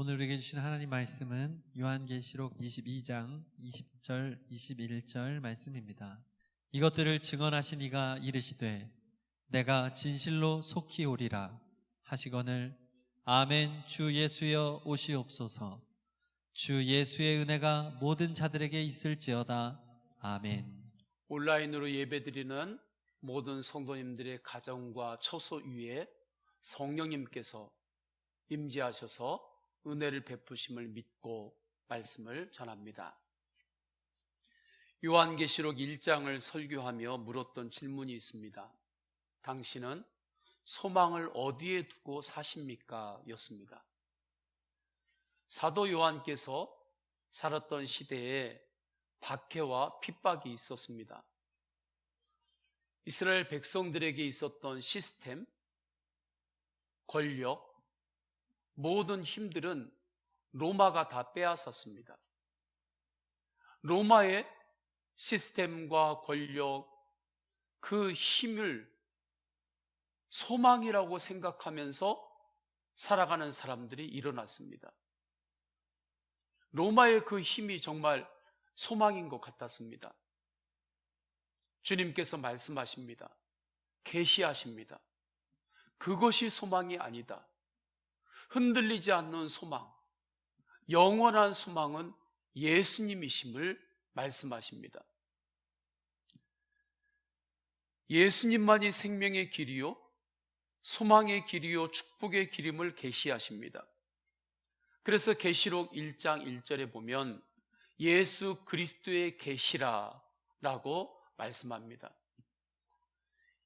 오늘 우리에게 주신 하나님 말씀은 요한계시록 22장 20절 21절 말씀입니다. 이것들을 증언하신 이가 이르시되 내가 진실로 속히 오리라 하시거늘 아멘. 주 예수여 오시옵소서. 주 예수의 은혜가 모든 자들에게 있을지어다. 아멘. 온라인으로 예배드리는 모든 성도님들의 가정과 처소 위에 성령님께서 임재하셔서 은혜를 베푸심을 믿고 말씀을 전합니다. 요한계시록 1장을 설교하며 물었던 질문이 있습니다. 당신은 소망을 어디에 두고 사십니까? 였습니다. 사도 요한께서 살았던 시대에 박해와 핍박이 있었습니다. 이스라엘 백성들에게 있었던 시스템, 권력, 모든 힘들은 로마가 다 빼앗았습니다. 로마의 시스템과 권력, 그 힘을 소망이라고 생각하면서 살아가는 사람들이 일어났습니다. 로마의 그 힘이 정말 소망인 것 같았습니다. 주님께서 말씀하십니다. 계시하십니다. 그것이 소망이 아니다. 흔들리지 않는 소망, 영원한 소망은 예수님이심을 말씀하십니다. 예수님만이 생명의 길이요, 소망의 길이요, 축복의 길임을 계시하십니다. 그래서 계시록 1장 1절에 보면 예수 그리스도의 계시라라고 말씀합니다.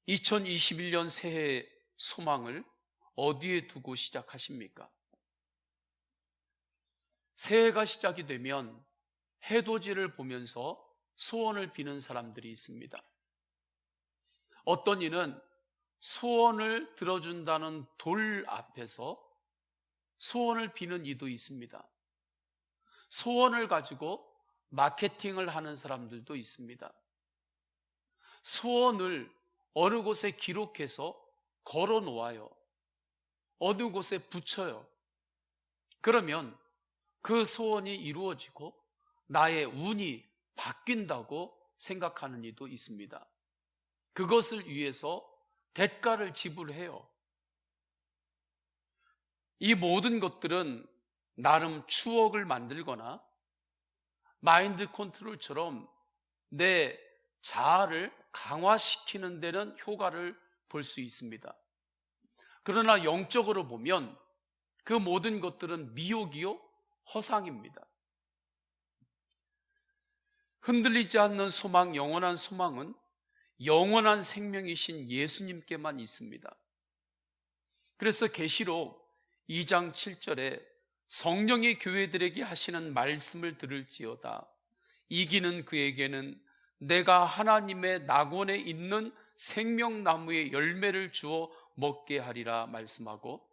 2021년 새해 소망을 어디에 두고 시작하십니까? 새해가 시작이 되면 해돋이를 보면서 소원을 비는 사람들이 있습니다. 어떤 이는 소원을 들어준다는 돌 앞에서 소원을 비는 이도 있습니다. 소원을 가지고 마케팅을 하는 사람들도 있습니다. 소원을 어느 곳에 기록해서 걸어 놓아요. 어느 곳에 붙여요. 그러면 그 소원이 이루어지고 나의 운이 바뀐다고 생각하는 이도 있습니다. 그것을 위해서 대가를 지불해요. 이 모든 것들은 나름 추억을 만들거나 마인드 컨트롤처럼 내 자아를 강화시키는 데는 효과를 볼 수 있습니다. 그러나 영적으로 보면 그 모든 것들은 미혹이요, 허상입니다. 흔들리지 않는 소망, 영원한 소망은 영원한 생명이신 예수님께만 있습니다. 그래서 계시록 2장 7절에 성령이 교회들에게 하시는 말씀을 들을지어다. 이기는 그에게는 내가 하나님의 낙원에 있는 생명나무의 열매를 주어 먹게 하리라 말씀하고,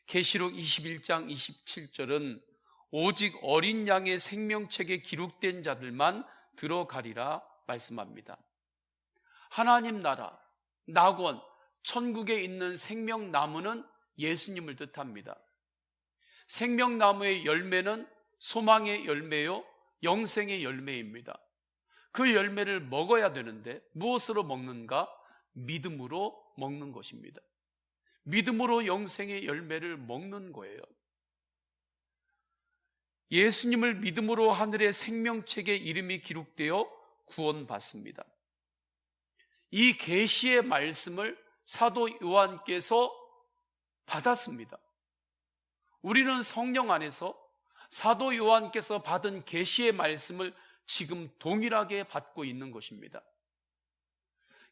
계시록 21장 27절은 오직 어린 양의 생명책에 기록된 자들만 들어가리라 말씀합니다. 하나님 나라, 낙원, 천국에 있는 생명나무는 예수님을 뜻합니다. 생명나무의 열매는 소망의 열매요, 영생의 열매입니다. 그 열매를 먹어야 되는데 무엇으로 먹는가? 믿음으로 먹는 것입니다. 믿음으로 영생의 열매를 먹는 거예요. 예수님을 믿음으로 하늘의 생명책에 이름이 기록되어 구원받습니다. 이 계시의 말씀을 사도 요한께서 받았습니다. 우리는 성령 안에서 사도 요한께서 받은 계시의 말씀을 지금 동일하게 받고 있는 것입니다.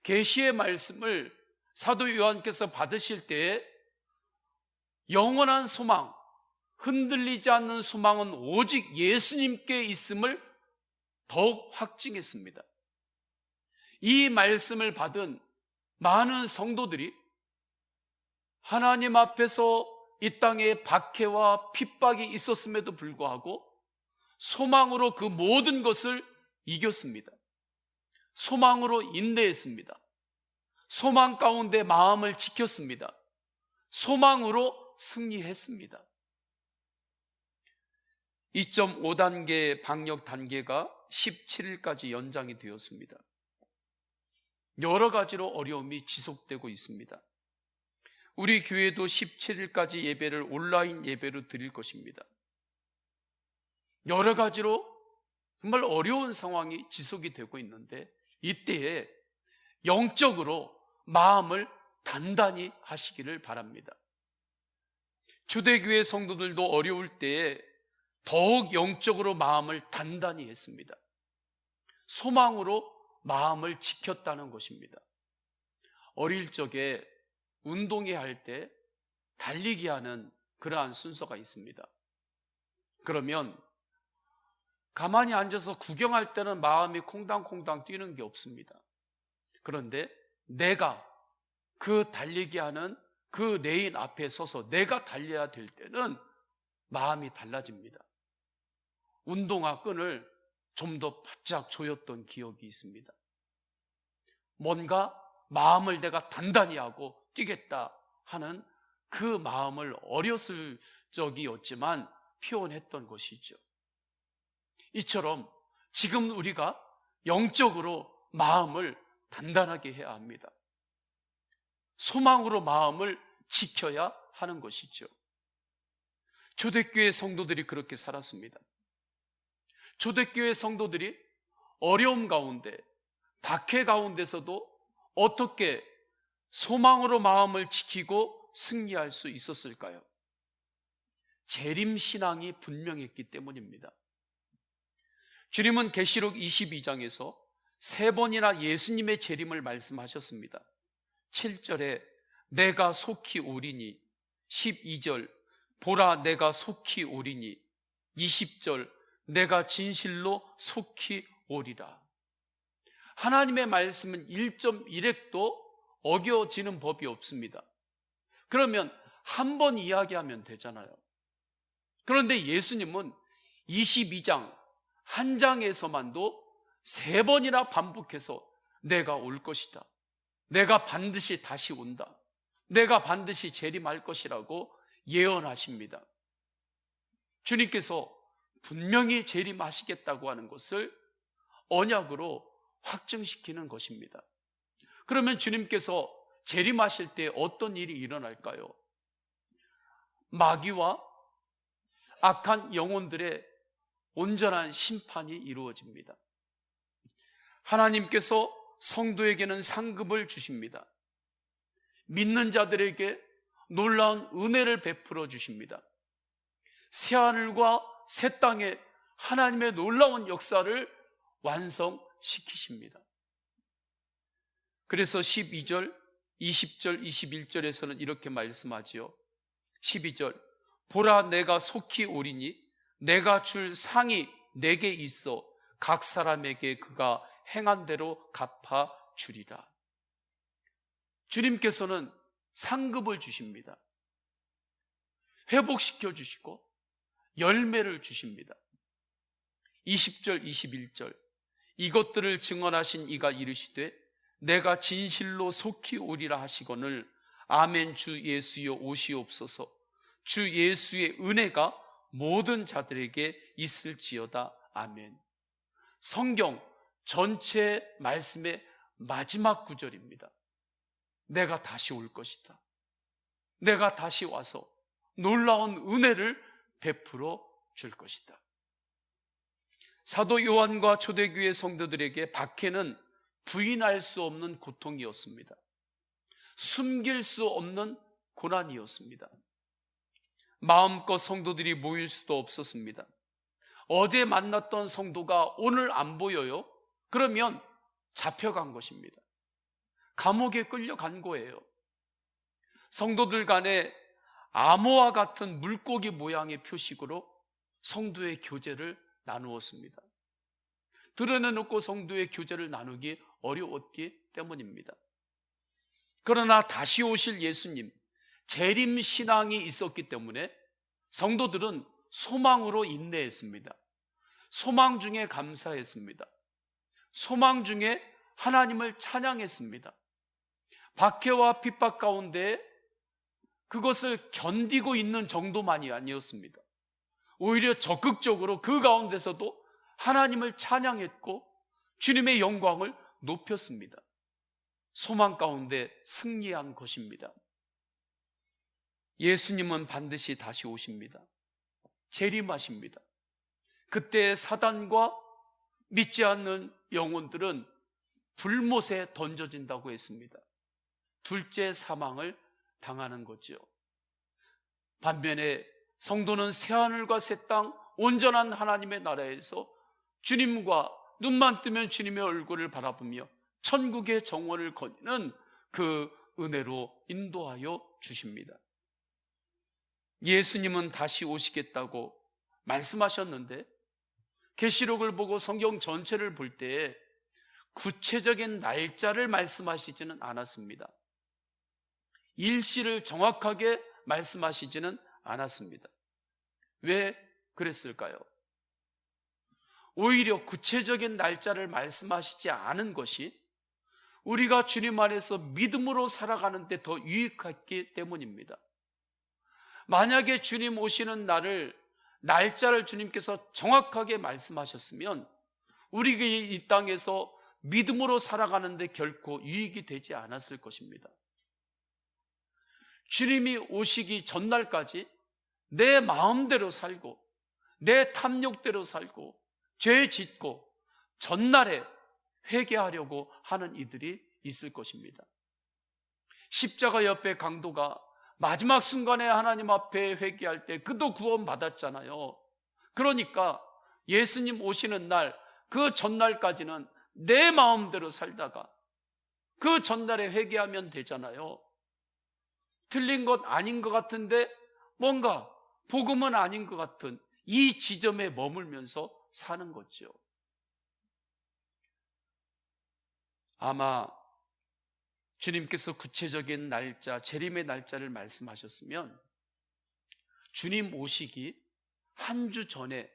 계시의 말씀을 사도 요한께서 받으실 때에 영원한 소망, 흔들리지 않는 소망은 오직 예수님께 있음을 더욱 확증했습니다. 이 말씀을 받은 많은 성도들이 하나님 앞에서 이 땅에 박해와 핍박이 있었음에도 불구하고 소망으로 그 모든 것을 이겼습니다. 소망으로 인내했습니다. 소망 가운데 마음을 지켰습니다. 소망으로 승리했습니다. 2.5단계 방역 단계가 17일까지 연장이 되었습니다. 여러 가지로 어려움이 지속되고 있습니다. 우리 교회도 17일까지 예배를 온라인 예배로 드릴 것입니다. 여러 가지로 정말 어려운 상황이 지속이 되고 있는데, 이때에 영적으로 마음을 단단히 하시기를 바랍니다. 초대교회 성도들도 어려울 때에 더욱 영적으로 마음을 단단히 했습니다. 소망으로 마음을 지켰다는 것입니다. 어릴 적에 운동회 할 때 달리기 하는 그러한 순서가 있습니다. 그러면 가만히 앉아서 구경할 때는 마음이 콩당콩당 뛰는 게 없습니다. 그런데 내가 그 달리기 하는 그 레인 앞에 서서 내가 달려야 될 때는 마음이 달라집니다. 운동화 끈을 좀 더 바짝 조였던 기억이 있습니다. 뭔가 마음을 내가 단단히 하고 뛰겠다 하는 그 마음을 어렸을 적이었지만 표현했던 것이죠. 이처럼 지금 우리가 영적으로 마음을 단단하게 해야 합니다. 소망으로 마음을 지켜야 하는 것이죠. 초대교회 성도들이 그렇게 살았습니다. 초대교회 성도들이 어려움 가운데, 박해 가운데서도 어떻게 소망으로 마음을 지키고 승리할 수 있었을까요? 재림신앙이 분명했기 때문입니다. 주님은 계시록 22장에서 3번이나 예수님의 재림을 말씀하셨습니다. 7절에 내가 속히 오리니, 12절 보라 내가 속히 오리니, 20절 내가 진실로 속히 오리라. 하나님의 말씀은 1.1획도 어겨지는 법이 없습니다. 그러면 한 번 이야기하면 되잖아요. 그런데 예수님은 22장 한 장에서만도 3번이나 반복해서 내가 올 것이다, 내가 반드시 다시 온다, 내가 반드시 재림할 것이라고 예언하십니다. 주님께서 분명히 재림하시겠다고 하는 것을 언약으로 확증시키는 것입니다. 그러면 주님께서 재림하실 때 어떤 일이 일어날까요? 마귀와 악한 영혼들의 온전한 심판이 이루어집니다. 하나님께서 성도에게는 상급을 주십니다. 믿는 자들에게 놀라운 은혜를 베풀어 주십니다. 새하늘과 새 땅에 하나님의 놀라운 역사를 완성시키십니다. 그래서 12절, 20절, 21절에서는 이렇게 말씀하지요. 12절 보라 내가 속히 오리니 내가 줄 상이 내게 있어 각 사람에게 그가 행한 대로 갚아 주리라. 주님께서는 상급을 주십니다. 회복시켜 주시고 열매를 주십니다. 20절, 21절 이것들을 증언하신 이가 이르시되 내가 진실로 속히 오리라 하시거늘 아멘 주 예수여 오시옵소서. 주 예수의 은혜가 모든 자들에게 있을지어다. 아멘. 성경 전체 말씀의 마지막 구절입니다. 내가 다시 올 것이다. 내가 다시 와서 놀라운 은혜를 베풀어 줄 것이다. 사도 요한과 초대교회 성도들에게 박해는 부인할 수 없는 고통이었습니다. 숨길 수 없는 고난이었습니다. 마음껏 성도들이 모일 수도 없었습니다. 어제 만났던 성도가 오늘 안 보여요? 그러면 잡혀간 것입니다. 감옥에 끌려간 거예요. 성도들 간에 암호와 같은 물고기 모양의 표식으로 성도의 교제를 나누었습니다. 드러내놓고 성도의 교제를 나누기 어려웠기 때문입니다. 그러나 다시 오실 예수님, 재림신앙이 있었기 때문에 성도들은 소망으로 인내했습니다. 소망 중에 감사했습니다. 소망 중에 하나님을 찬양했습니다. 박해와 핍박 가운데 그것을 견디고 있는 정도만이 아니었습니다. 오히려 적극적으로 그 가운데서도 하나님을 찬양했고 주님의 영광을 높였습니다. 소망 가운데 승리한 것입니다. 예수님은 반드시 다시 오십니다. 재림하십니다. 그때 사단과 믿지 않는 영혼들은 불못에 던져진다고 했습니다. 둘째 사망을 당하는 거죠. 반면에 성도는 새하늘과 새 땅 온전한 하나님의 나라에서 주님과 눈만 뜨면 주님의 얼굴을 바라보며 천국의 정원을 거니는 그 은혜로 인도하여 주십니다. 예수님은 다시 오시겠다고 말씀하셨는데 계시록을 보고 성경 전체를 볼 때 구체적인 날짜를 말씀하시지는 않았습니다. 일시를 정확하게 말씀하시지는 않았습니다. 왜 그랬을까요? 오히려 구체적인 날짜를 말씀하시지 않은 것이 우리가 주님 안에서 믿음으로 살아가는 데 더 유익했기 때문입니다. 만약에 주님 오시는 날짜를 주님께서 정확하게 말씀하셨으면 우리가 이 땅에서 믿음으로 살아가는데 결코 유익이 되지 않았을 것입니다. 주님이 오시기 전날까지 내 마음대로 살고 내 탐욕대로 살고 죄 짓고 전날에 회개하려고 하는 이들이 있을 것입니다. 십자가 옆에 강도가 마지막 순간에 하나님 앞에 회개할 때 그도 구원받았잖아요. 그러니까 예수님 오시는 날, 그 전날까지는 내 마음대로 살다가 그 전날에 회개하면 되잖아요. 틀린 것 아닌 것 같은데 뭔가 복음은 아닌 것 같은 이 지점에 머물면서 사는 거죠. 아마 주님께서 구체적인 날짜, 재림의 날짜를 말씀하셨으면 주님 오시기 한 주 전에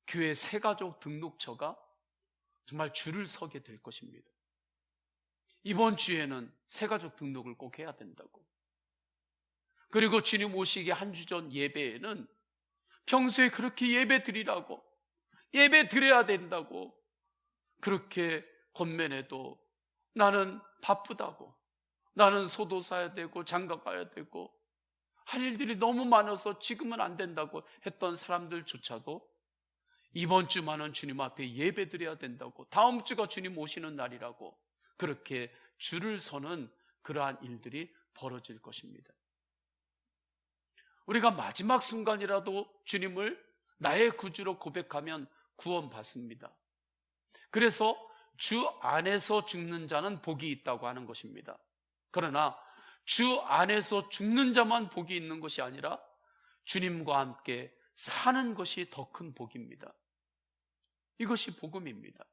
교회 새가족 등록처가 정말 줄을 서게 될 것입니다. 이번 주에는 새가족 등록을 꼭 해야 된다고. 그리고 주님 오시기 한 주 전 예배에는 평소에 그렇게 예배 드리라고, 예배 드려야 된다고 그렇게 권면해도 나는 바쁘다고, 나는 소도 사야 되고 장가 가야 되고 할 일들이 너무 많아서 지금은 안 된다고 했던 사람들조차도 이번 주만은 주님 앞에 예배 드려야 된다고, 다음 주가 주님 오시는 날이라고 그렇게 줄을 서는 그러한 일들이 벌어질 것입니다. 우리가 마지막 순간이라도 주님을 나의 구주로 고백하면 구원받습니다. 그래서 주 안에서 죽는 자는 복이 있다고 하는 것입니다. 그러나 주 안에서 죽는 자만 복이 있는 것이 아니라 주님과 함께 사는 것이 더 큰 복입니다. 이것이 복음입니다.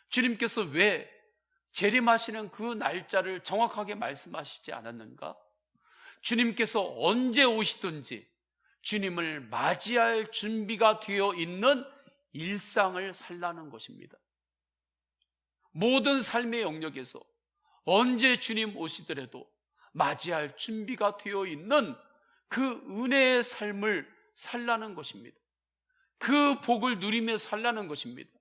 주님께서 왜 재림하시는 그 날짜를 정확하게 말씀하시지 않았는가? 주님께서 언제 오시든지 주님을 맞이할 준비가 되어 있는 일상을 살라는 것입니다. 모든 삶의 영역에서 언제 주님 오시더라도 맞이할 준비가 되어 있는 그 은혜의 삶을 살라는 것입니다. 그 복을 누리며 살라는 것입니다.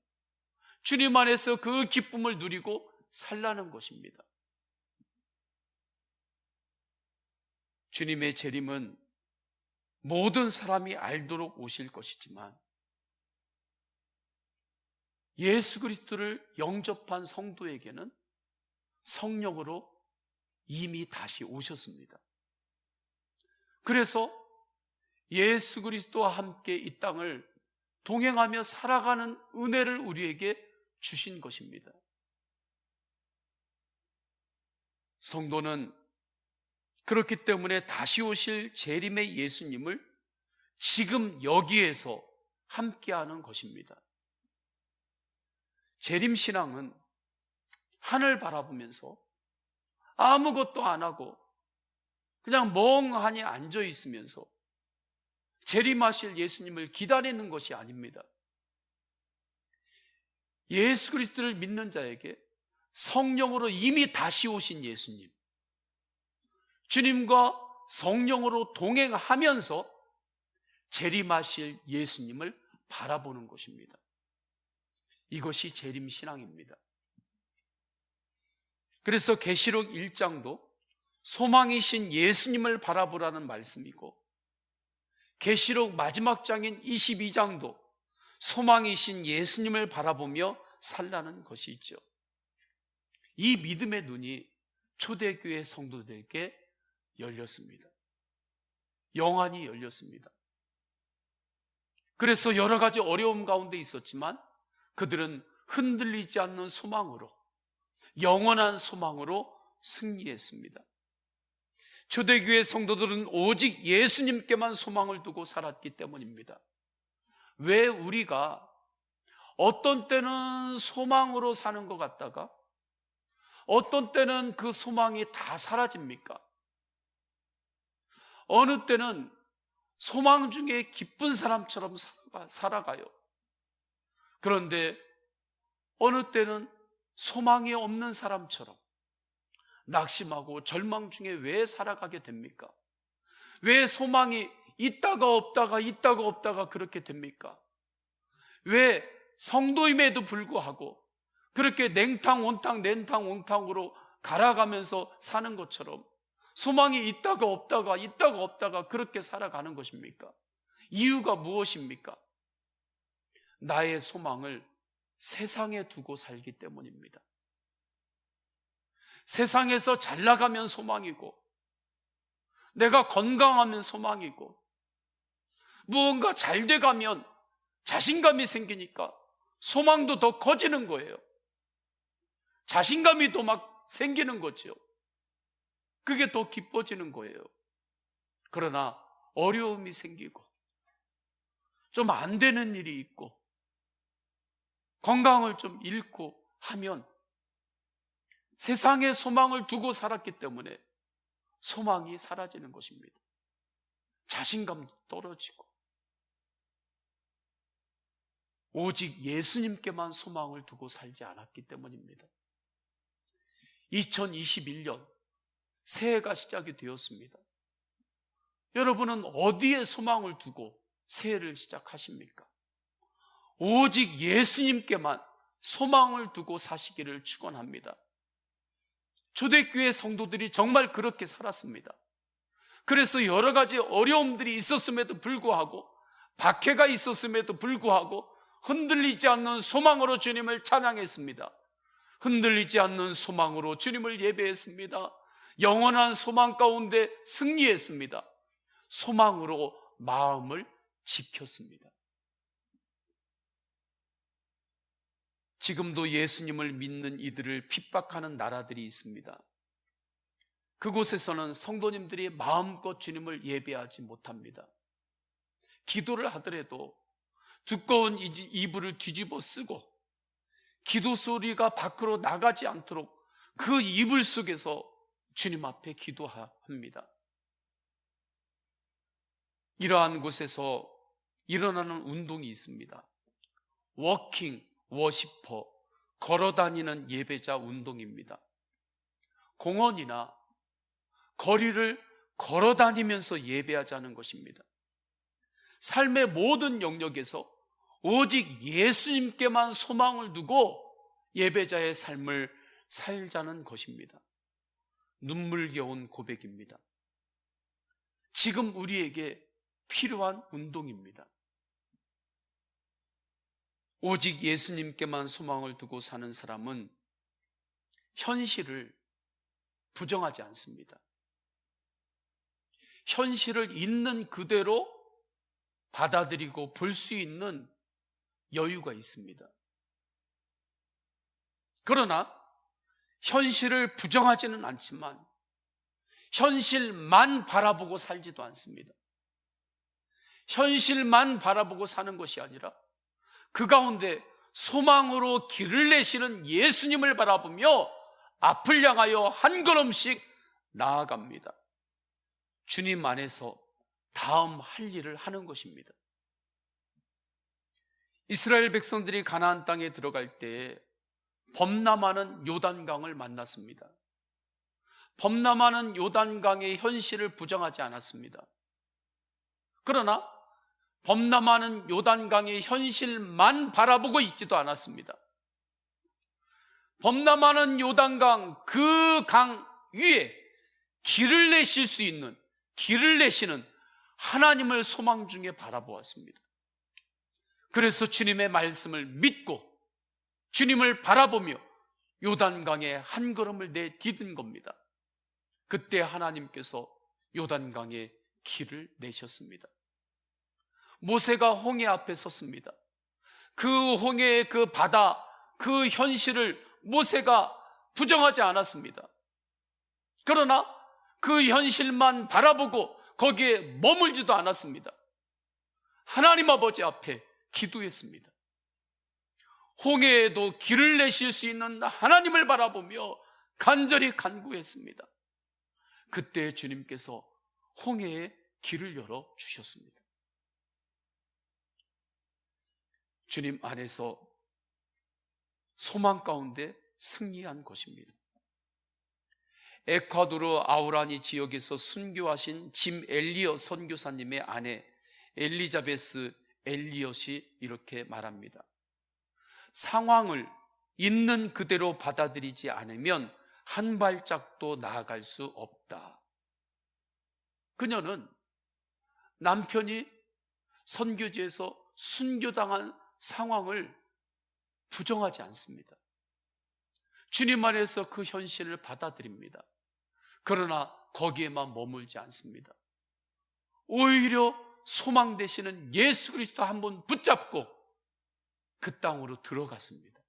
주님 안에서 그 기쁨을 누리고 살라는 것입니다. 주님의 재림은 모든 사람이 알도록 오실 것이지만 예수 그리스도를 영접한 성도에게는 성령으로 이미 다시 오셨습니다. 그래서 예수 그리스도와 함께 이 땅을 동행하며 살아가는 은혜를 우리에게 주신 것입니다. 성도는 그렇기 때문에 다시 오실 재림의 예수님을 지금 여기에서 함께하는 것입니다. 재림신앙은 하늘 바라보면서 아무것도 안 하고 그냥 멍하니 앉아 있으면서 재림하실 예수님을 기다리는 것이 아닙니다. 예수 그리스도를 믿는 자에게 성령으로 이미 다시 오신 예수님, 주님과 성령으로 동행하면서 재림하실 예수님을 바라보는 것입니다. 이것이 재림신앙입니다. 그래서 계시록 1장도 소망이신 예수님을 바라보라는 말씀이고, 계시록 마지막 장인 22장도 소망이신 예수님을 바라보며 살라는 것이 있죠. 이 믿음의 눈이 초대교회 성도들에게 열렸습니다. 영안이 열렸습니다. 그래서 여러 가지 어려움 가운데 있었지만 그들은 흔들리지 않는 소망으로, 영원한 소망으로 승리했습니다. 초대교회 성도들은 오직 예수님께만 소망을 두고 살았기 때문입니다. 왜 우리가 어떤 때는 소망으로 사는 것 같다가 어떤 때는 그 소망이 다 사라집니까? 어느 때는 소망 중에 기쁜 사람처럼 살아가요. 그런데 어느 때는 소망이 없는 사람처럼 낙심하고 절망 중에 왜 살아가게 됩니까? 왜 소망이 있다가 없다가 있다가 없다가 그렇게 됩니까? 왜 성도임에도 불구하고 그렇게 냉탕 온탕 냉탕 온탕으로 갈아가면서 사는 것처럼 소망이 있다가 없다가 있다가 없다가 그렇게 살아가는 것입니까? 이유가 무엇입니까? 나의 소망을 세상에 두고 살기 때문입니다. 세상에서 잘 나가면 소망이고, 내가 건강하면 소망이고, 무언가 잘 돼가면 자신감이 생기니까 소망도 더 커지는 거예요. 자신감이 더 막 생기는 거죠. 그게 더 기뻐지는 거예요. 그러나 어려움이 생기고 좀 안 되는 일이 있고 건강을 좀 잃고 하면 세상에 소망을 두고 살았기 때문에 소망이 사라지는 것입니다. 자신감도 떨어지고 오직 예수님께만 소망을 두고 살지 않았기 때문입니다. 2021년 새해가 시작이 되었습니다. 여러분은 어디에 소망을 두고 새해를 시작하십니까? 오직 예수님께만 소망을 두고 사시기를 축원합니다. 초대교회 성도들이 정말 그렇게 살았습니다. 그래서 여러 가지 어려움들이 있었음에도 불구하고, 박해가 있었음에도 불구하고 흔들리지 않는 소망으로 주님을 찬양했습니다. 흔들리지 않는 소망으로 주님을 예배했습니다. 영원한 소망 가운데 승리했습니다. 소망으로 마음을 지켰습니다. 지금도 예수님을 믿는 이들을 핍박하는 나라들이 있습니다. 그곳에서는 성도님들이 마음껏 주님을 예배하지 못합니다. 기도를 하더라도 두꺼운 이불을 뒤집어 쓰고 기도 소리가 밖으로 나가지 않도록 그 이불 속에서 주님 앞에 기도합니다. 이러한 곳에서 일어나는 운동이 있습니다. 워킹 워시퍼, 걸어다니는 예배자 운동입니다. 공원이나 거리를 걸어다니면서 예배하자는 것입니다. 삶의 모든 영역에서 오직 예수님께만 소망을 두고 예배자의 삶을 살자는 것입니다. 눈물겨운 고백입니다. 지금 우리에게 필요한 운동입니다. 오직 예수님께만 소망을 두고 사는 사람은 현실을 부정하지 않습니다. 현실을 있는 그대로 받아들이고 볼 수 있는 여유가 있습니다. 그러나 현실을 부정하지는 않지만 현실만 바라보고 살지도 않습니다. 현실만 바라보고 사는 것이 아니라 그 가운데 소망으로 길을 내시는 예수님을 바라보며 앞을 향하여 한 걸음씩 나아갑니다. 주님 안에서 다음 할 일을 하는 것입니다. 이스라엘 백성들이 가나안 땅에 들어갈 때 범람하는 요단강을 만났습니다. 범람하는 요단강의 현실을 부정하지 않았습니다. 그러나 범람하는 요단강의 현실만 바라보고 있지도 않았습니다. 범람하는 요단강, 그 강 위에 길을 내실 수 있는, 길을 내시는 하나님을 소망 중에 바라보았습니다. 그래서 주님의 말씀을 믿고 주님을 바라보며 요단강에 한 걸음을 내디딘 겁니다. 그때 하나님께서 요단강에 길을 내셨습니다. 모세가 홍해 앞에 섰습니다. 그 홍해의 그 바다, 그 현실을 모세가 부정하지 않았습니다. 그러나 그 현실만 바라보고 거기에 머물지도 않았습니다. 하나님 아버지 앞에 기도했습니다. 홍해에도 길을 내실 수 있는 하나님을 바라보며 간절히 간구했습니다. 그때 주님께서 홍해에 길을 열어 주셨습니다. 주님 안에서 소망 가운데 승리한 것입니다. 에콰도르 아우라니 지역에서 순교하신 짐 엘리엇 선교사님의 아내 엘리자베스 엘리엇이 이렇게 말합니다. 상황을 있는 그대로 받아들이지 않으면 한 발짝도 나아갈 수 없다. 그녀는 남편이 선교지에서 순교당한 상황을 부정하지 않습니다. 주님 안에서 그 현실을 받아들입니다. 그러나 거기에만 머물지 않습니다. 오히려 소망 되시는 예수 그리스도 한 번 붙잡고 그 땅으로 들어갔습니다.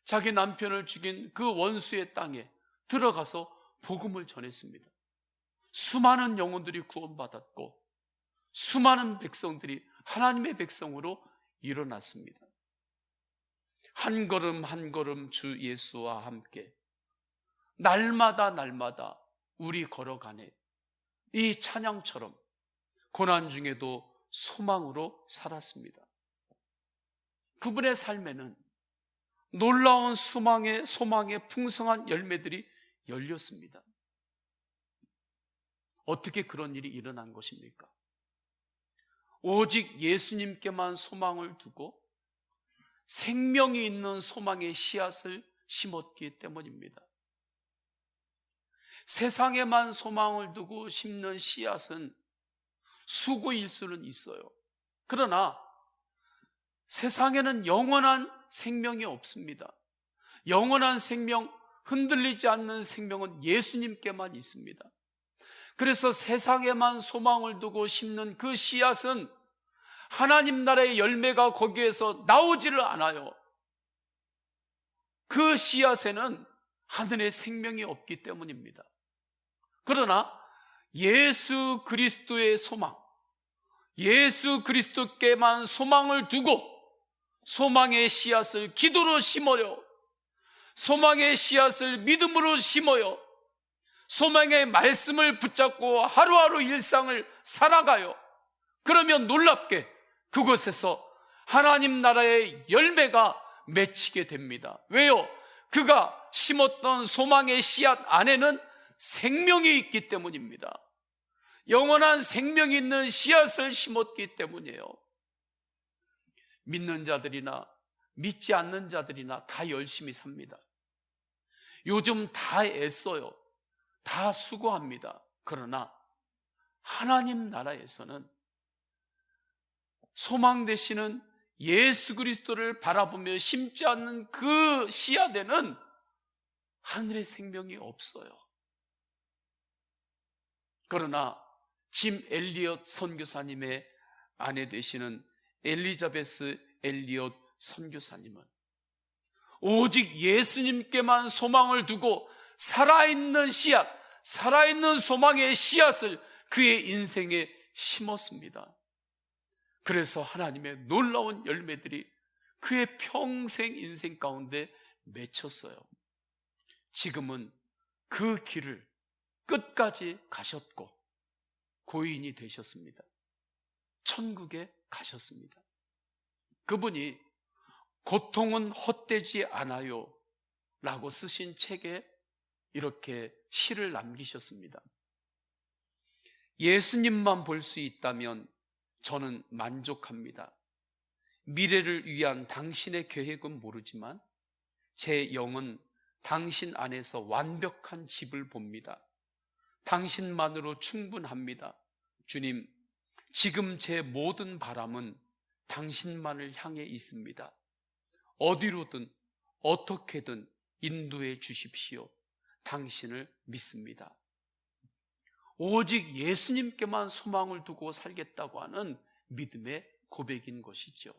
자기 남편을 죽인 그 원수의 땅에 들어가서 복음을 전했습니다. 수많은 영혼들이 구원받았고 수많은 백성들이 하나님의 백성으로 일어났습니다. 한 걸음 한 걸음 주 예수와 함께 날마다 날마다 우리 걸어가네. 이 찬양처럼 고난 중에도 소망으로 살았습니다. 그분의 삶에는 놀라운 소망의 풍성한 열매들이 열렸습니다. 어떻게 그런 일이 일어난 것입니까? 오직 예수님께만 소망을 두고 생명이 있는 소망의 씨앗을 심었기 때문입니다. 세상에만 소망을 두고 심는 씨앗은 수고일 수는 있어요. 그러나 세상에는 영원한 생명이 없습니다. 영원한 생명, 흔들리지 않는 생명은 예수님께만 있습니다. 그래서 세상에만 소망을 두고 심는 그 씨앗은 하나님 나라의 열매가 거기에서 나오지를 않아요. 그 씨앗에는 하늘의 생명이 없기 때문입니다. 그러나 예수 그리스도의 소망, 예수 그리스도께만 소망을 두고 소망의 씨앗을 기도로 심어요. 소망의 씨앗을 믿음으로 심어요. 소망의 말씀을 붙잡고 하루하루 일상을 살아가요. 그러면 놀랍게 그곳에서 하나님 나라의 열매가 맺히게 됩니다. 왜요? 그가 심었던 소망의 씨앗 안에는 생명이 있기 때문입니다. 영원한 생명이 있는 씨앗을 심었기 때문이에요. 믿는 자들이나 믿지 않는 자들이나 다 열심히 삽니다. 요즘 다 애써요. 다 수고합니다. 그러나 하나님 나라에서는 소망 되시는 예수 그리스도를 바라보며 심지 않는 그 씨앗에는 하늘의 생명이 없어요. 그러나 짐 엘리엇 선교사님의 아내 되시는 엘리자베스 엘리엇 선교사님은 오직 예수님께만 소망을 두고 살아있는 씨앗, 살아있는 소망의 씨앗을 그의 인생에 심었습니다. 그래서 하나님의 놀라운 열매들이 그의 평생 인생 가운데 맺혔어요. 지금은 그 길을 끝까지 가셨고 고인이 되셨습니다. 천국에 가셨습니다. 그분이 고통은 헛되지 않아요 라고 쓰신 책에 이렇게 시를 남기셨습니다. 예수님만 볼 수 있다면 저는 만족합니다. 미래를 위한 당신의 계획은 모르지만 제 영은 당신 안에서 완벽한 집을 봅니다. 당신만으로 충분합니다. 주님, 지금 제 모든 바람은 당신만을 향해 있습니다. 어디로든 어떻게든 인도해 주십시오. 당신을 믿습니다. 오직 예수님께만 소망을 두고 살겠다고 하는 믿음의 고백인 것이죠.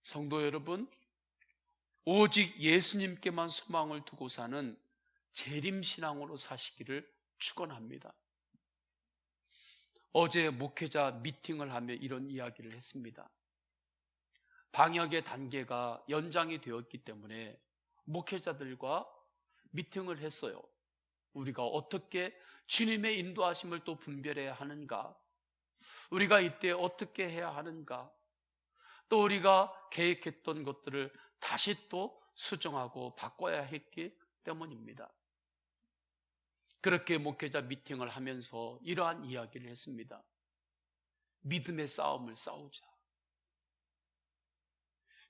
성도 여러분, 오직 예수님께만 소망을 두고 사는 재림신앙으로 사시기를 축원합니다. 어제 목회자 미팅을 하며 이런 이야기를 했습니다. 방역의 단계가 연장이 되었기 때문에 목회자들과 미팅을 했어요. 우리가 어떻게 주님의 인도하심을 또 분별해야 하는가? 우리가 이때 어떻게 해야 하는가? 또 우리가 계획했던 것들을 다시 또 수정하고 바꿔야 했기 때문입니다. 그렇게 목회자 미팅을 하면서 이러한 이야기를 했습니다. 믿음의 싸움을 싸우자.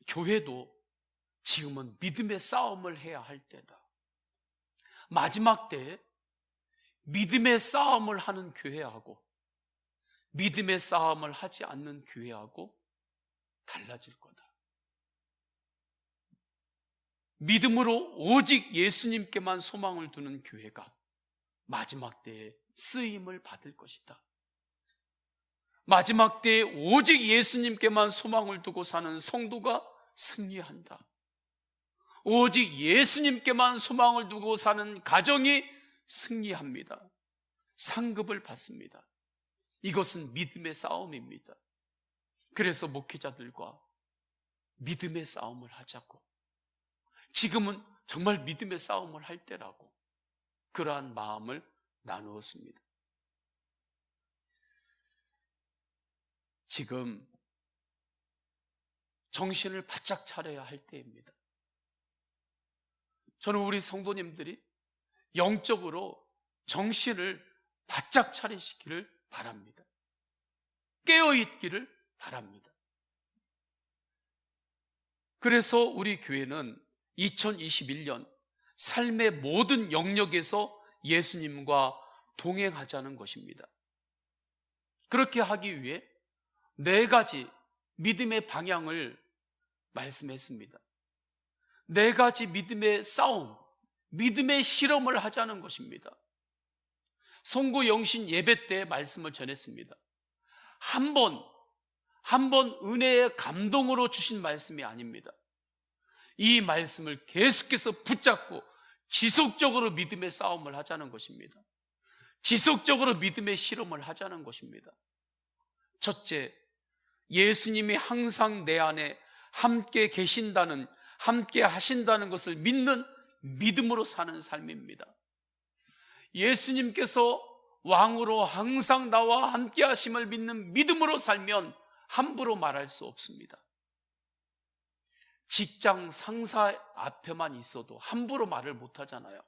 교회도 지금은 믿음의 싸움을 해야 할 때다. 마지막 때에 믿음의 싸움을 하는 교회하고 믿음의 싸움을 하지 않는 교회하고 달라질 거다. 믿음으로 오직 예수님께만 소망을 두는 교회가 마지막 때에 쓰임을 받을 것이다. 마지막 때에 오직 예수님께만 소망을 두고 사는 성도가 승리한다. 오직 예수님께만 소망을 두고 사는 가정이 승리합니다. 상급을 받습니다. 이것은 믿음의 싸움입니다. 그래서 목회자들과 믿음의 싸움을 하자고, 지금은 정말 믿음의 싸움을 할 때라고 그러한 마음을 나누었습니다. 지금 정신을 바짝 차려야 할 때입니다. 저는 우리 성도님들이 영적으로 정신을 바짝 차리시기를 바랍니다. 깨어있기를 바랍니다. 그래서 우리 교회는 2021년 삶의 모든 영역에서 예수님과 동행하자는 것입니다. 그렇게 하기 위해 4가지 믿음의 방향을 말씀했습니다. 4가지 믿음의 싸움, 믿음의 실험을 하자는 것입니다. 송구 영신 예배 때 말씀을 전했습니다. 한 번 은혜의 감동으로 주신 말씀이 아닙니다. 이 말씀을 계속해서 붙잡고 지속적으로 믿음의 싸움을 하자는 것입니다. 지속적으로 믿음의 실험을 하자는 것입니다. 첫째, 예수님이 항상 내 안에 함께 계신다는, 함께 하신다는 것을 믿는 믿음으로 사는 삶입니다. 예수님께서 왕으로 항상 나와 함께 하심을 믿는 믿음으로 살면 함부로 말할 수 없습니다. 직장 상사 앞에만 있어도 함부로 말을 못 하잖아요.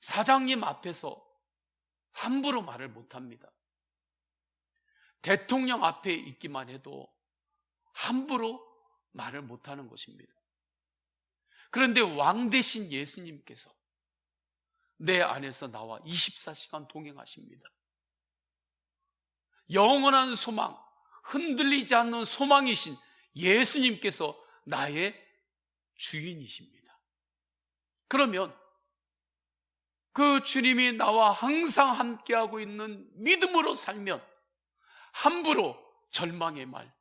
사장님 앞에서 함부로 말을 못 합니다. 대통령 앞에 있기만 해도 함부로 말을 못 하는 것입니다. 그런데 왕 대신 예수님께서 내 안에서 나와 24시간 동행하십니다. 영원한 소망, 흔들리지 않는 소망이신 예수님께서 나의 주인이십니다. 그러면 그 주님이 나와 항상 함께하고 있는 믿음으로 살면 함부로 절망의 말,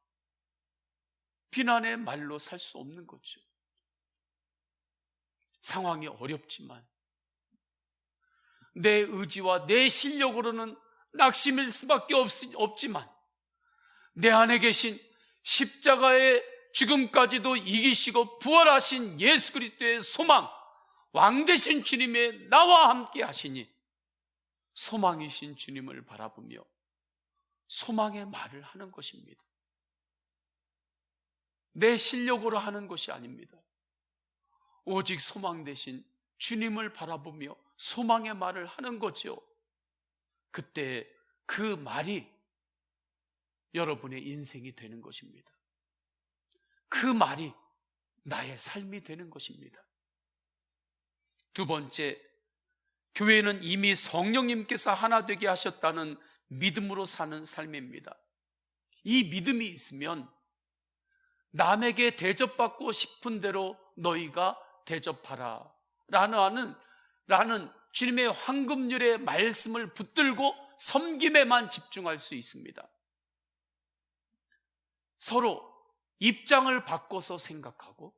비난의 말로 살 수 없는 거죠. 상황이 어렵지만 내 의지와 내 실력으로는 낙심일 수밖에 없지만 내 안에 계신 십자가의 죽음까지도 이기시고 부활하신 예수 그리스도의 소망, 왕 되신 주님의 나와 함께 하시니 소망이신 주님을 바라보며 소망의 말을 하는 것입니다. 내 실력으로 하는 것이 아닙니다. 오직 소망 되신 주님을 바라보며 소망의 말을 하는 거죠. 그때 그 말이 여러분의 인생이 되는 것입니다. 그 말이 나의 삶이 되는 것입니다. 두 번째, 교회는 이미 성령님께서 하나 되게 하셨다는 믿음으로 사는 삶입니다. 이 믿음이 있으면 남에게 대접받고 싶은 대로 너희가 대접하라 라는 주님의 황금률의 말씀을 붙들고 섬김에만 집중할 수 있습니다. 서로 입장을 바꿔서 생각하고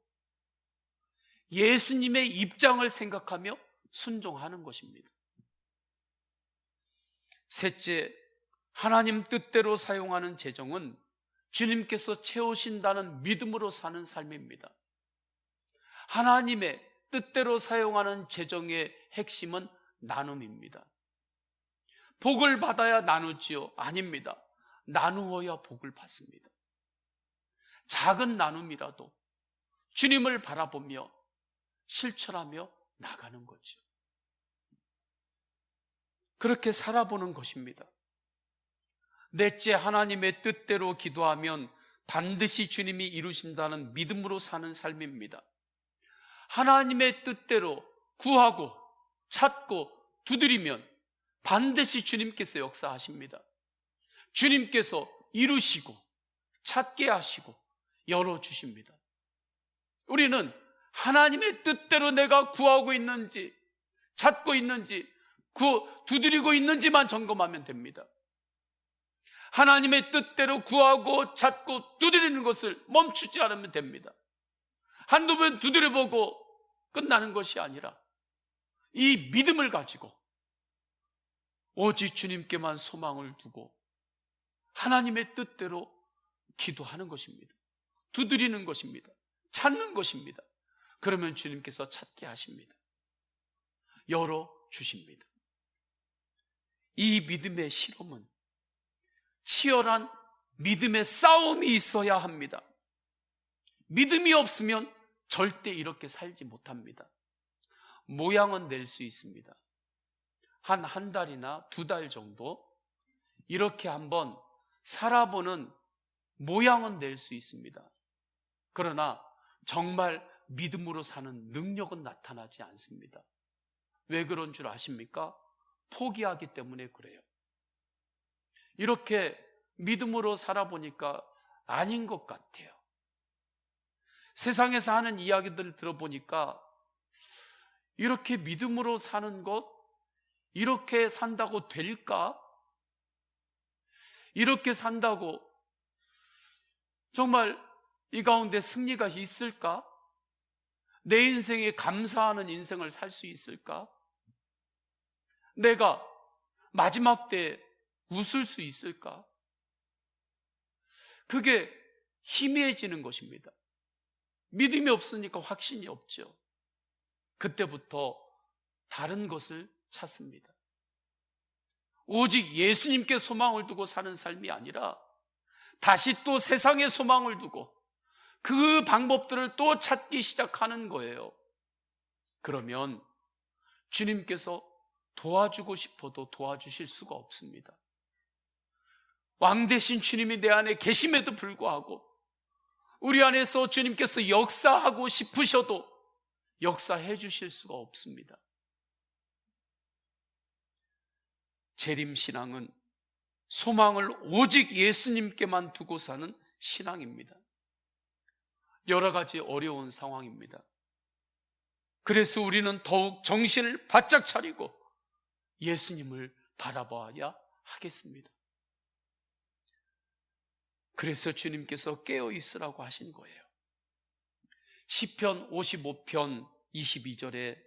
예수님의 입장을 생각하며 순종하는 것입니다. 셋째, 하나님 뜻대로 사용하는 재정은 주님께서 채우신다는 믿음으로 사는 삶입니다. 하나님의 뜻대로 사용하는 재정의 핵심은 나눔입니다. 복을 받아야 나누지요? 아닙니다. 나누어야 복을 받습니다. 작은 나눔이라도 주님을 바라보며 실천하며 나가는 거죠. 그렇게 살아보는 것입니다. 넷째, 하나님의 뜻대로 기도하면 반드시 주님이 이루신다는 믿음으로 사는 삶입니다. 하나님의 뜻대로 구하고 찾고 두드리면 반드시 주님께서 역사하십니다. 주님께서 이루시고 찾게 하시고 열어주십니다. 우리는 하나님의 뜻대로 내가 구하고 있는지 찾고 있는지 두드리고 있는지만 점검하면 됩니다. 하나님의 뜻대로 구하고 찾고 두드리는 것을 멈추지 않으면 됩니다. 한두 번 두드려보고 끝나는 것이 아니라 이 믿음을 가지고 오직 주님께만 소망을 두고 하나님의 뜻대로 기도하는 것입니다. 두드리는 것입니다. 찾는 것입니다. 그러면 주님께서 찾게 하십니다. 열어주십니다. 이 믿음의 실험은 치열한 믿음의 싸움이 있어야 합니다. 믿음이 없으면 절대 이렇게 살지 못합니다. 모양은 낼 수 있습니다. 한 달이나 2달 정도 이렇게 한번 살아보는 모양은 낼 수 있습니다. 그러나 정말 믿음으로 사는 능력은 나타나지 않습니다. 왜 그런 줄 아십니까? 포기하기 때문에 그래요. 이렇게 믿음으로 살아보니까 아닌 것 같아요. 세상에서 하는 이야기들을 들어보니까 이렇게 믿음으로 사는 것, 이렇게 산다고 될까? 이렇게 산다고 정말 이 가운데 승리가 있을까? 내 인생에 감사하는 인생을 살 수 있을까? 내가 마지막 때 웃을 수 있을까? 그게 희미해지는 것입니다. 믿음이 없으니까 확신이 없죠. 그때부터 다른 것을 찾습니다. 오직 예수님께 소망을 두고 사는 삶이 아니라 다시 또 세상에 소망을 두고 그 방법들을 또 찾기 시작하는 거예요. 그러면 주님께서 도와주고 싶어도 도와주실 수가 없습니다. 왕 대신 주님이 내 안에 계심에도 불구하고 우리 안에서 주님께서 역사하고 싶으셔도 역사해 주실 수가 없습니다. 재림신앙은 소망을 오직 예수님께만 두고 사는 신앙입니다. 여러 가지 어려운 상황입니다. 그래서 우리는 더욱 정신을 바짝 차리고 예수님을 바라봐야 하겠습니다. 그래서 주님께서 깨어 있으라고 하신 거예요. 시편 55편 22절에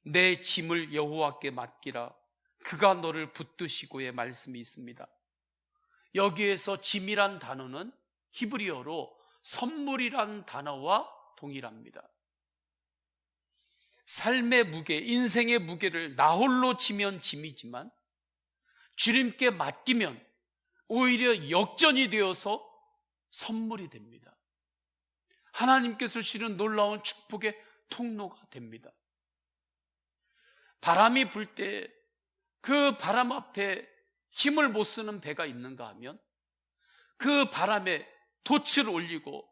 내 짐을 여호와께 맡기라 그가 너를 붙드시고의 말씀이 있습니다. 여기에서 짐이란 단어는 히브리어로 선물이란 단어와 동일합니다. 삶의 무게, 인생의 무게를 나 홀로 지면 짐이지만 주님께 맡기면 오히려 역전이 되어서 선물이 됩니다. 하나님께서 주시는 놀라운 축복의 통로가 됩니다. 바람이 불 때 그 바람 앞에 힘을 못 쓰는 배가 있는가 하면 그 바람에 돛을 올리고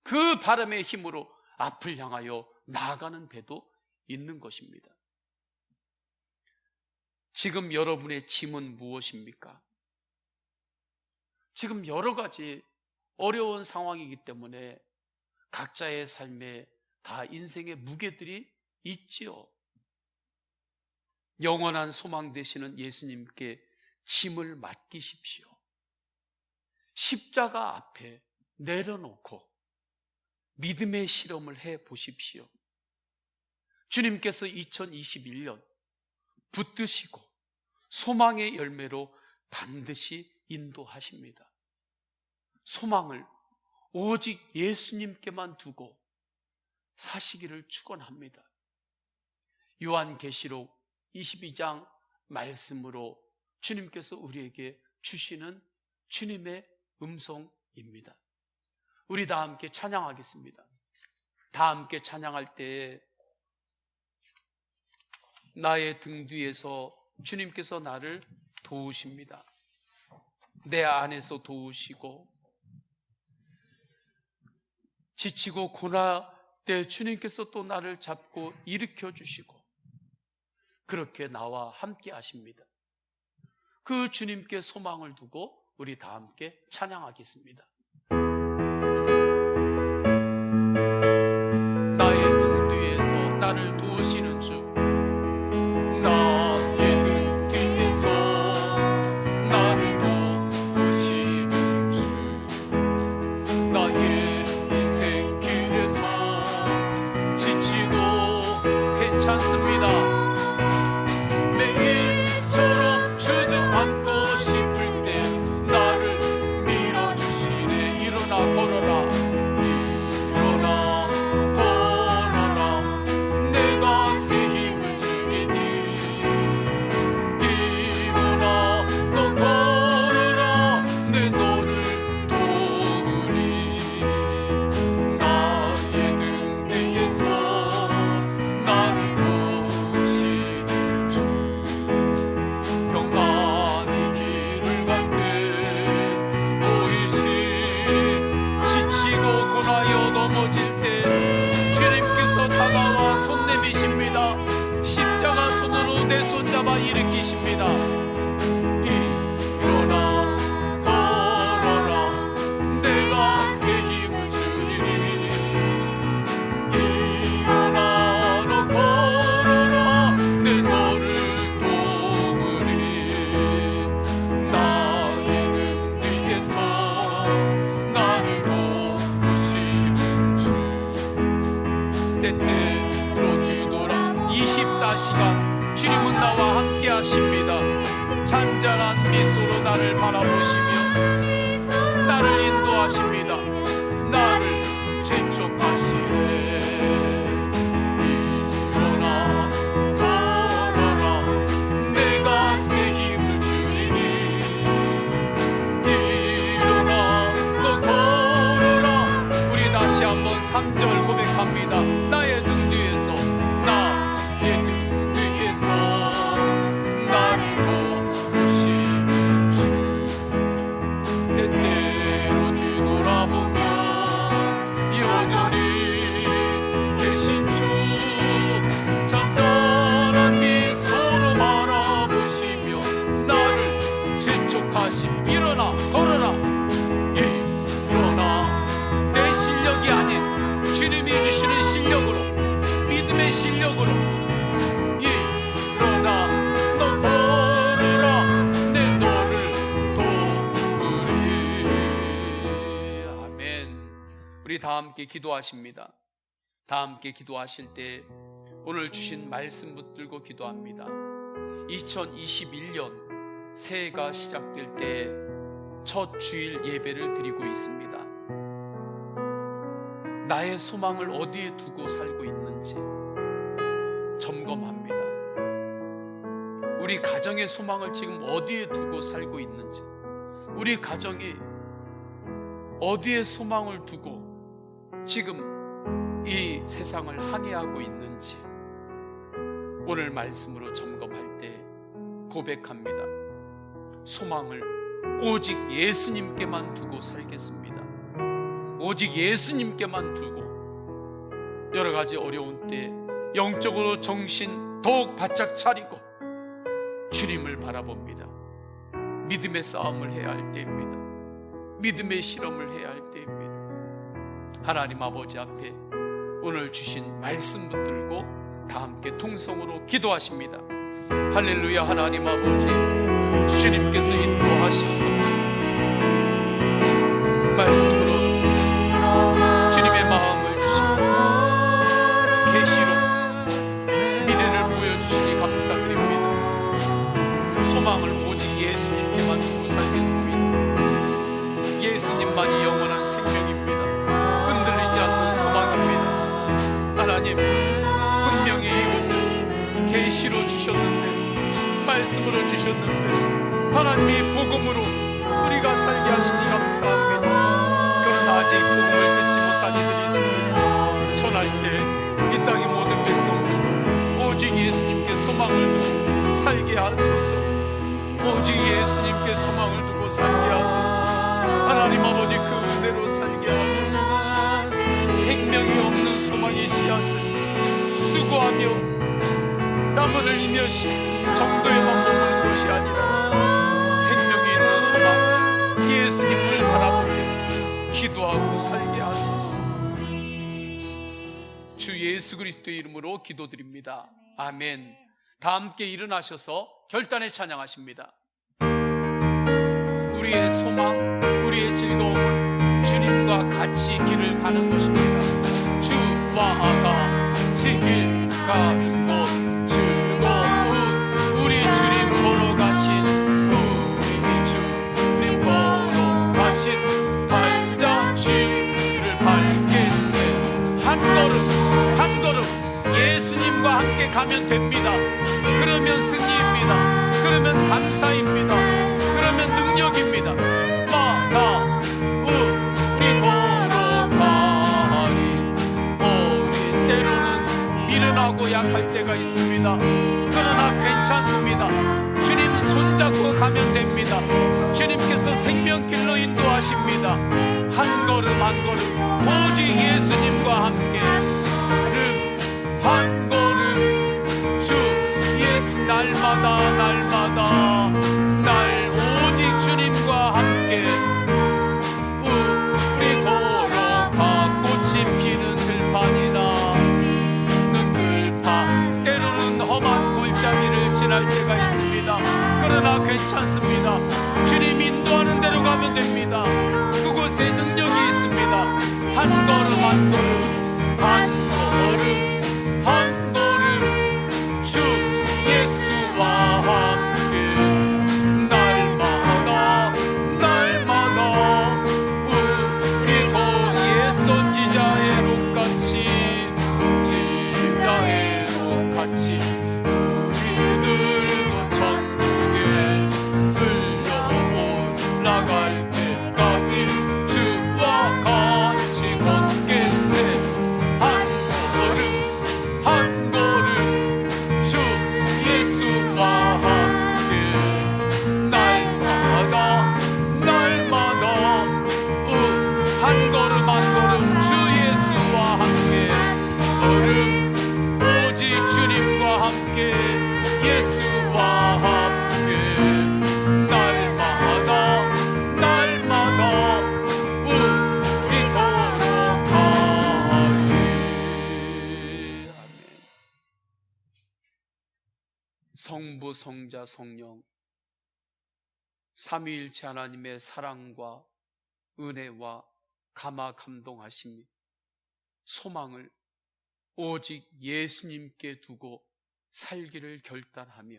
그 바람의 힘으로 앞을 향하여 나아가는 배도 있는 것입니다. 지금 여러분의 짐은 무엇입니까? 지금 여러 가지 어려운 상황이기 때문에 각자의 삶에 다 인생의 무게들이 있지요. 영원한 소망 되시는 예수님께 짐을 맡기십시오. 십자가 앞에 내려놓고 믿음의 실험을 해 보십시오. 주님께서 2021년 붙드시고 소망의 열매로 반드시 인도하십니다. 소망을 오직 예수님께만 두고 사시기를 축원합니다. 요한계시록 22장 말씀으로 주님께서 우리에게 주시는 주님의 음성입니다. 우리 다 함께 찬양하겠습니다. 다 함께 찬양할 때에 나의 등 뒤에서 주님께서 나를 도우십니다. 내 안에서 도우시고 지치고 고날 때 주님께서 또 나를 잡고 일으켜 주시고 그렇게 나와 함께 하십니다. 그 주님께 소망을 두고 우리 다 함께 찬양하겠습니다. 나의 등 뒤에서 나를 도우시는 주, 나의 등 뒤에서 나를 도우시는 주, 나의 인생 길에서 지치고 괜찮습니다. 매일처럼 주저앉고 싶을 때 나를 밀어주시네. 일어나 걸어라, 일어나 걸어라, 내가 새 힘을 주리니. 일어나 너 걸어라, 내 너를 도우리. 나의 등 뒤에서 나를 도우시는 주, 평안의 길을 갈 때 보이지. 지치고 고나여 넘어질 때 주님께서 다가와 손 내미십니다. 십자가 손으로 내 손잡아 일으키십니다. 일어나 걸어라, 내가 새 힘을 주리니. 일어나 너 걸어라, 내 너를 도우리. 나의 등 뒤에서 나를 도우시는 주, 때때로 뒤돌아 24시간 주님은 나와 함께 하십니다. 잔잔한 미소로 나를 바라보시며 나를 인도하십니다. 나를 재촉하시네. 일어나 걸어라, 내가 새 힘을 주리니. 일어나 너 걸어라. 우리 다시 한번 3절 고백합니다. 나의 등 뒤에서, 나의 등 뒤에서 나를 도우시는 주, 때때로 뒤돌아보면 여전히 계신 주, 잔잔한 미소로 바라보시며 나를 재촉하심. 일어나 걸어라. 일어나. 내 실력이 아닌 주님이 주시는 실력으로, 믿음의 실력으로. 일어나 너 걸어라, 내 너를 도우리. 아멘. 우리 다 함께 기도하십니다. 다 함께 기도하실 때 오늘 주신 말씀 붙들고 기도합니다. 2021년 새해가 시작될 때 첫 주일 예배를 드리고 있습니다. 나의 소망을 어디에 두고 살고 있는지 점검합니다. 우리 가정의 소망을 지금 어디에 두고 살고 있는지, 우리 가정이 어디에 소망을 두고 지금 이 세상을 항해하고 있는지 오늘 말씀으로 점검할 때 고백합니다. 소망을 오직 예수님께만 두고 살겠습니다. 오직 예수님께만 두고 여러 가지 어려운 때 영적으로 정신 더욱 바짝 차리고 주님을 바라봅니다. 믿음의 싸움을 해야 할 때입니다. 믿음의 실험을 해야 할 때입니다. 하나님 아버지 앞에 오늘 주신 말씀 붙들고 다 함께 통성으로 기도하십니다. 할렐루야. 하나님 아버지, 주님께서 인도하셔서 말씀으로 주님의 마음을 주시고 계시로 미래를 보여주시니 감사드립니다. 소망을 오직 예수님께만 두고 살겠습니다. 예수님만이 영원한 생명입니다. 흔들리지 않는 소망입니다. 하나님, 분명히 이곳을 계시로 주셨는데, 말씀으로 주셨는데, 하나님이 복음으로 우리가 살게 하시니 감사합니다. 그러나 아직 복음을 듣지 못한 이들이 있습니다. 전할 때 이 땅의 모든 백성들 오직 예수님께 소망을 두고 살게 하소서. 오직 예수님께 소망을 두고 살게 하소서. 하나님 아버지, 그대로 살게 하소서. 생명이 없는 소망의 씨앗을 수고하며 땀 흘리며 심는 정도에만 머무는 것이 아니라 생명이 있는 소망 예수님을 바라보며 기도하고 살게 하소서. 주 예수 그리스도의 이름으로 기도드립니다. 아멘. 다 함께 일어나셔서 결단에 찬양하십니다. 우리의 소망, 우리의 즐거움은 주님과 같이 길을 가는 것입니다. 주와 같이 길 가는 것 즐거운 우리 주님 보러 가신, 우리 주님 보러 가신 발자 주를 밟겠네. 한 걸음 한 걸음 예수님과 함께 가면 됩니다. 그러면 승리입니다. 그러면 감사입니다. 그러면 능력입니다. 마다 우리 걸어가리. 우리 때로는 미련하고 약할 때가 있습니다. 그러나 괜찮습니다. 주님 손잡고 가면 됩니다. 주님께서 생명길로 인도하십니다. 한 걸음 한 걸음 오직 예수님과 함께 한 걸음 주 예수 날마다 날마다 날 오직 주님과 함께 우리 걸어가 꽃이 피는 들판이나 는 들판 때로는 험한 골짜기를 지날 때가 있습니다. 그러나 괜찮습니다. 주님 인도하는 대로 가면 됩니다. 그곳에 능력이 있습니다. 한 걸음 한 걸음 한 걸음 한 걸음 주 예수와 함께 날마다 날마다 우리 거리의 선지자의 룩같이 지자의 룩같이 우리들도 천국에 들려 올라갈 때까지 주와 같이 걷겠네. 한 걸음 한 걸음 주 예수와 함께 날마다 날마다 한 걸음 한 걸음 주 예수와 함께 걸음 오직 주님과 함께 예수와 함께 날마다 날마다 우리 걸어가리. 성부, 성자, 성령 삼위일체 하나님의 사랑과 은혜와 감화 감동하심이 소망을 오직 예수님께 두고 살기를 결단하며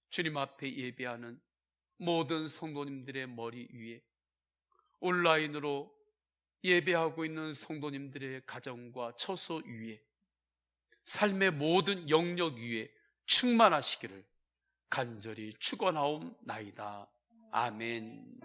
주님 앞에 예배하는 모든 성도님들의 머리 위에 온라인으로 예배하고 있는 성도님들의 가정과 처소 위에 삶의 모든 영역 위에 충만하시기를 간절히 축원하옵나이다. 아멘.